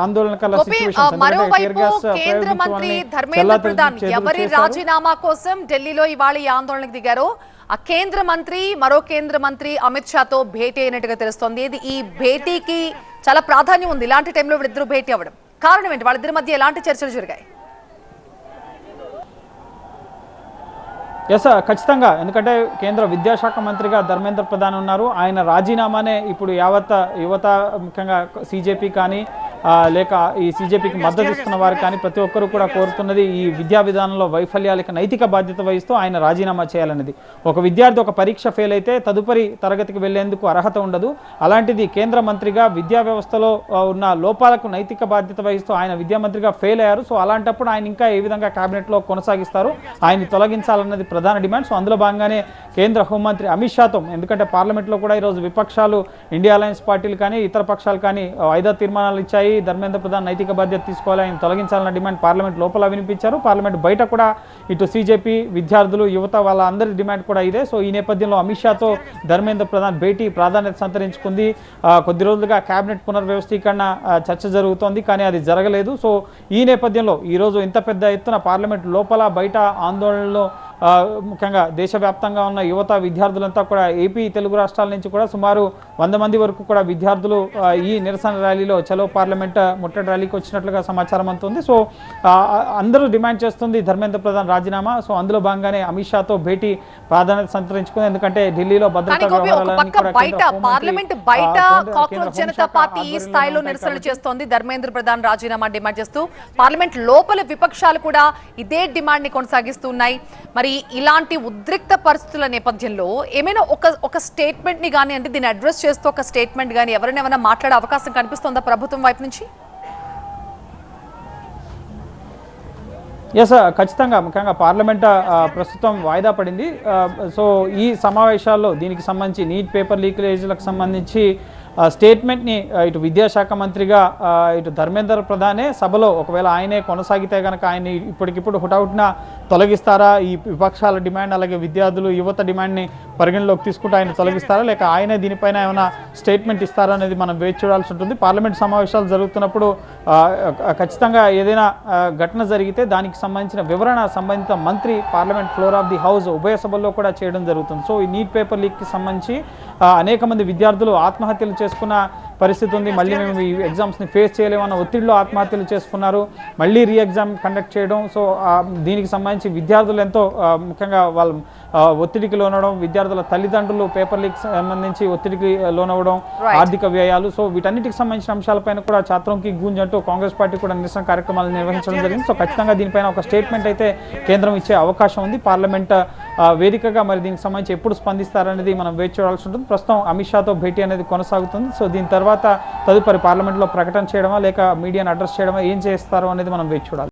ఆందోళనకల మరోవైపు కేంద్ర మంత్రి ధర్మేంద్ర ప్రధాన్ ఎవరి రాజీనామా కోసం ఢిల్లీలో ఇవాళ ఈ ఆందోళనకు దిగారో ఆ కేంద్ర మంత్రి మరో కేంద్ర మంత్రి అమిత్ షాతో భేటీ అయినట్టుగా తెలుస్తోంది. ఈ భేటీకి చాలా ప్రాధాన్యం ఉంది. ఇలాంటి టైంలో వీళ్ళిద్దరూ భేటీ అవ్వడం కారణం ఏంటి? వాళ్ళిద్దరి మధ్య ఎలాంటి చర్చలు జరిగాయి? ఖచ్చితంగా, ఎందుకంటే కేంద్ర విద్యాశాఖ మంత్రిగా ధర్మేంద్ర ప్రధాన్ ఉన్నారు. ఆయన రాజీనామానే ఇప్పుడు యావత్ యువత, ముఖ్యంగా సిజేపీ కానీ లేక ఈ సిజేపీకి మద్దతు ఇస్తున్న వారు కానీ ప్రతి ఒక్కరూ కూడా కోరుతున్నది ఈ విద్యా విధానంలో వైఫల్యాలకు నైతిక బాధ్యత వహిస్తూ ఆయన రాజీనామా చేయాలనేది. ఒక విద్యార్థి ఒక పరీక్ష ఫెయిల్ అయితే తదుపరి తరగతికి వెళ్లేందుకు అర్హత ఉండదు. అలాంటిది కేంద్ర మంత్రిగా విద్యా వ్యవస్థలో ఉన్న లోపాలకు నైతిక బాధ్యత వహిస్తూ ఆయన విద్యామంత్రిగా ఫెయిల్ అయ్యారు. సో అలాంటప్పుడు ఆయన ఇంకా ఏ విధంగా కేబినెట్లో కొనసాగిస్తారు, ఆయన్ని తొలగించాలన్నది ప్రధాన డిమాండ్. సో అందులో భాగంగానే కేంద్ర హోంమంత్రి అమిత్ షాతో, ఎందుకంటే పార్లమెంట్లో కూడా ఈరోజు విపక్షాలు, ఇండియా అలయన్స్ పార్టీలు కానీ ఇతర పక్షాలు కానీ 5 తీర్మానాలు ఇచ్చాయి. ధర్మేంద్ర ప్రధాన్ నైతిక బాధ్యత తీసుకోవాలి, ఆయన తొలగించాలన్న డిమాండ్ పార్లమెంట్ లోపల వినిపించారు. పార్లమెంట్ బయట కూడా ఇటు సిజేపీ, విద్యార్థులు, యువత వాళ్ళ అందరి డిమాండ్ కూడా ఇదే. సో ఈ నేపథ్యంలో అమిత్ షాతో ధర్మేంద్ర ప్రధాన్ భేటీ ప్రాధాన్యత సంతరించుకుంది. కొద్ది రోజులుగా కేబినెట్ పునర్వ్యవస్థీకరణ చర్చ జరుగుతోంది, కానీ అది జరగలేదు. సో ఈ నేపథ్యంలో ఈరోజు ఇంత పెద్ద ఎత్తున పార్లమెంట్ లోపల బయట ఆందోళనలో ముఖ్యంగా దేశవ్యాప్తంగా ఉన్న యువత, విద్యార్థులంతా కూడా ఏపీ, తెలుగు రాష్ట్రాల నుంచి కూడా సుమారు 100 మంది వరకు కూడా విద్యార్థులు ఈ నిరసన ర్యాలీలో చలో పార్లమెంట్ ముట్టడి ర్యాలీకి వచ్చినట్లుగా సమాచారం అందుతుంది. సో అందరూ డిమాండ్ చేస్తుంది ధర్మేంద్ర ప్రధాన్ రాజీనామా. సో అందులో భాగంగానే అమిత్ షాతో భేటీ ప్రాధాన్యత సంతరించుకుంది. ఎందుకంటే ఢిల్లీలో భద్రతా పార్లమెంట్ బయట కాక్రోచ్ జనతా పార్టీ ఈ స్థాయిలో నిరసనలు చేస్తోంది, ధర్మేంద్ర ప్రధాన్ రాజీనామా డిమాండ్ చేస్తూ. పార్లమెంట్ లోపల విపక్షాలు కూడా ఇదే డిమాండ్ ని కొనసాగిస్తున్నాయి. మరి ఇలాంటి ఉద్రిక్త పరిస్థితుల నేపథ్యంలో ఏమైనా ఒక స్టేట్మెంట్ ని కానీ, అంటే దీన్ని అడ్రస్ చేస్తూ ఒక స్టేట్మెంట్ కానీ ఎవరైనా మాట్లాడే అవకాశం కనిపిస్తుందా ప్రభుత్వం వైపు నుంచి? ఖచ్చితంగా, ముఖ్యంగా పార్లమెంట్ ప్రస్తుతం వాయిదా పడింది. సో ఈ సమావేశాల్లో దీనికి సంబంధించి నీట్ పేపర్ లీకేజీలకు సంబంధించి స్టేట్మెంట్ని ఇటు విద్యాశాఖ మంత్రిగా ఇటు ధర్మేంద్ర ప్రధానే సభలో, ఒకవేళ ఆయనే కొనసాగితే కనుక ఆయన్ని ఇప్పటికిప్పుడు హుటాహుటిన తొలగిస్తారా, ఈ విపక్షాల డిమాండ్ అలాగే విద్యార్థులు, యువత డిమాండ్ని పరిగణలోకి తీసుకుంటూ ఆయన తొలగిస్తారా, లేక ఆయనే దీనిపైన ఏమైనా స్టేట్మెంట్ ఇస్తారా అనేది మనం వేచి చూడాల్సి ఉంటుంది. పార్లమెంట్ సమావేశాలు జరుగుతున్నప్పుడు ఖచ్చితంగా ఏదైనా ఘటన జరిగితే దానికి సంబంధించిన వివరణ సంబంధిత మంత్రి parliament floor of the house ఉభయ సభల్లో కూడా చేయడం జరుగుతుంది. సో ఈ నీట్ పేపర్ లీక్కి సంబంధించి అనేక మంది విద్యార్థులు ఆత్మహత్యలు చేసుకున్న పరిస్థితి ఉంది. మళ్ళీ మేము ఈ ఎగ్జామ్స్ని ఫేస్ చేయలేమన్న ఒత్తిడిలో ఆత్మహత్యలు చేసుకున్నారు, మళ్ళీ రీ ఎగ్జామ్ కండక్ట్ చేయడం. సో దీనికి సంబంధించి విద్యార్థులు ఎంతో ముఖ్యంగా వాళ్ళు ఒత్తిడికి లోనవడం, విద్యార్థుల తల్లిదండ్రులు పేపర్ లీక్ సంబంధించి ఒత్తిడికి లోనవడం, ఆర్థిక వ్యయాలు. సో వీటన్నిటికి సంబంధించిన అంశాలపైన కూడా ఛాత్రంకి గూంజ్ అంటూ కాంగ్రెస్ పార్టీ కూడా నిరసన కార్యక్రమాలు నిర్వహించడం జరిగింది. సో ఖచ్చితంగా దీనిపైన ఒక స్టేట్మెంట్ అయితే కేంద్రం ఇచ్చే అవకాశం ఉంది. పార్లమెంట్ వేదికగా మరి దీనికి సంబంధించి ఎప్పుడు స్పందిస్తారనేది మనం వేచి చూడాల్సి ఉంటుంది. ప్రస్తుతం అమిత్ షాతో భేటీ అనేది కొనసాగుతుంది. సో దీని తర్వాత తదుపరి పార్లమెంట్లో ప్రకటన చేయడమా లేక మీడియాను అడ్రస్ చేయడమా, ఏం చేస్తారో అనేది మనం వేచి చూడాలి.